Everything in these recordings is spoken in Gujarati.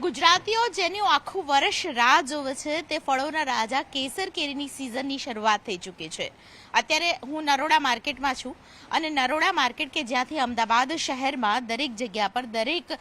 ગુજરાતીઓ જેની આખું વર્ષ રાહ જોવે છે તે ફળોના રાજા કેસર કેરીની સિઝનની શરૂઆત થઈ ચૂકી છે। અત્યારે હું નરોડા માર્કેટમાં છું અને નરોડા માર્કેટ કે જ્યાંથી અમદાવાદ શહેરમાં દરેક જગ્યા પર દરેક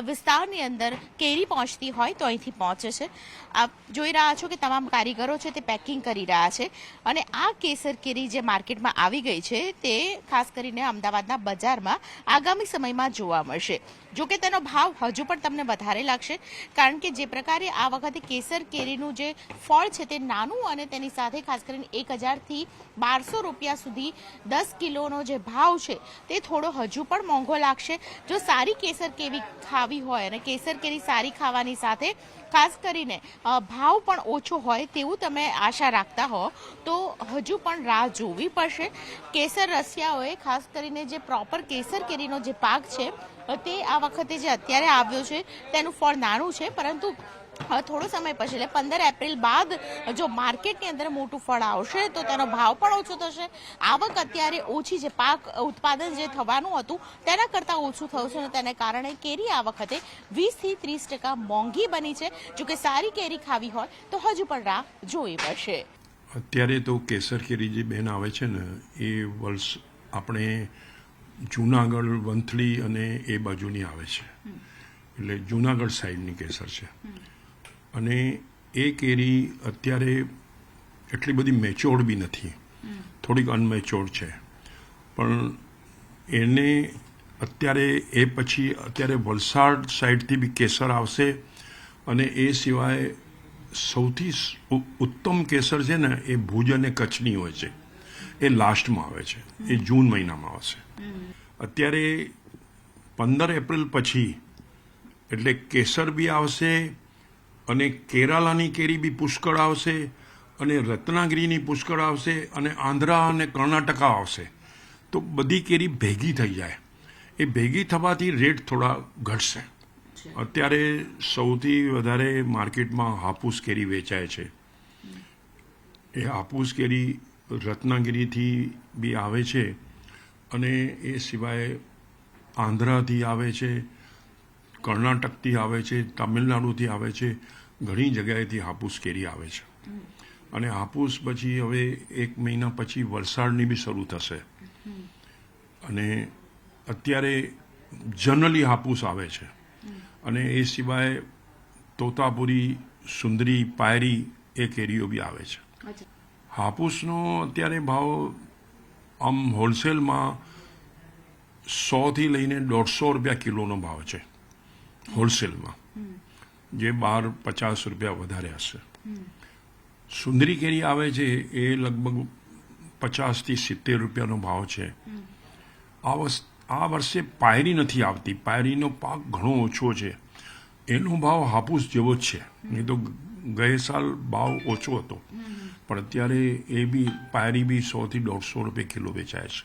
વિસ્તારની અંદર કેરી પહોંચતી હોય તો અહીંથી પહોંચે છે। આપ જોઈ રહ્યા છો કે તમામ કારીગરો છે તે પેકિંગ કરી રહ્યા છે અને આ કેસર કેરી જે માર્કેટમાં આવી ગઈ છે તે ખાસ કરીને અમદાવાદના બજારમાં આગામી સમયમાં જોવા મળશે। જોકે તેનો ભાવ હજુ પણ તમને વધારે લાગશે કારણ કે જે પ્રકારે આ વખતે કેસર કેરીનું જે ફળ છે તે નાનું અને તેની સાથે ખાસ કરીને 1000 થી 1200 રૂપિયા સુધી 10 કિલોનો જે ભાવ છે તે થોડો હજુ પણ મોંઘો લાગશે। જો સારી કેસર કેરી ખાવી હોય અને કેસર કેરી સારી ખાવાની સાથે ખાસ કરીને ભાવ પણ ઓછો હોય તેવું તમે આશા રાખતા હો તો હજુ પણ રાહ જોવી પડશે। કેસર રસિયાઓએ ખાસ કરીને જે પ્રોપર કેસર કેરીનો જે પાક છે તે આ વખતે જે અત્યારે આવ્યો છે તેનું ફળ નાનું છે પરંતુ થોડો સમય પછી એટલે 15 એપ્રિલ બાદ જો માર્કેટની અંદર મોટું ફળ આવશે તો તેનો ભાવ પણ ઓછો થશે। આવક અત્યારે ઓછી છે, પાક ઉત્પાદન જે થવાનું હતું તેના કરતાં ઓછું થયું છે અને તેને કારણે કેરી આ વખતે 20 થી 30% મોંઘી બની છે। જો કે સારી કેરી ખાવી હોય તો હજુ પણ રાહ જોવી પડશે। અત્યારે તો કેસર કેરી જે બેન આવે છે ને એ વર્ષ આપણે જુનાગઢ વંથલી અને એ બાજુની આવે છે, એટલે જુનાગઢ સાઈડની કેસર છે અને એ કેરી અત્યારે એટલી બધી મેચ્યોર્ડ બી નથી, થોડીક અનમેચ્યોર્ડ છે, પણ એને અત્યારે એ પછી અત્યારે વલસાડ સાઈડથી બી કેસર આવશે અને એ સિવાય સૌથી ઉત્તમ કેસર છે ને એ ભુજ અને કચ્છની હોય છે, એ લાસ્ટમાં આવે છે, એ જૂન મહિનામાં આવશે। અત્યારે 15 એપ્રિલ પછી એટલે કેસર બી આવશે અને કેરાલાની કેરી બી પુષ્કળ આવશે અને રત્નાગીરીની પુષ્કળ આવશે અને આંધ્રા અને કર્ણાટકા આવશે, તો બધી કેરી ભેગી થઈ જાય। એ ભેગી થવાથી રેટ થોડા ઘટશે। અત્યારે સૌથી વધારે માર્કેટમાં હાપુસ કેરી વેચાય છે। એ હાપુસ કેરી રત્નાગીરીથી બી આવે છે અને એ સિવાય આંધ્રાથી આવે છે, કર્ણાટકથી આવે છે, તમિલનાડુથી આવે છે, ઘણી જગ્યાએથી હાપુસ કેરી આવે છે અને હાપુસ પછી હવે 1 મહિના પછી વલસાડની બી શરૂ થશે અને અત્યારે જનરલી હાપુસ આવે છે અને એ સિવાય તોતાપુરી, સુંદરી, પાયરી એ કેરીઓ બી આવે છે। હાપુસનો અત્યારે ભાવ આમ હોલસેલમાં 100 થી લઈને 150 રૂપિયા કિલોનો ભાવ છે હોલસેલમાં, જે બહાર 50 રૂપિયા વધારે હશે। સુંદરી કેરી આવે છે એ લગભગ 50 થી 70 રૂપિયાનો ભાવ છે। આ વર્ષે પાયરી નથી આવતી, પાયરીનો પાક ઘણો ઓછો છે, એનો ભાવ હાપુસ જેવો જ છે, નહીં તો ગયે સાલ ભાવ ઓછો હતો પણ અત્યારે એ બી પાયરી બી 100 થી 150 રૂપિયા કિલો વેચાય છે।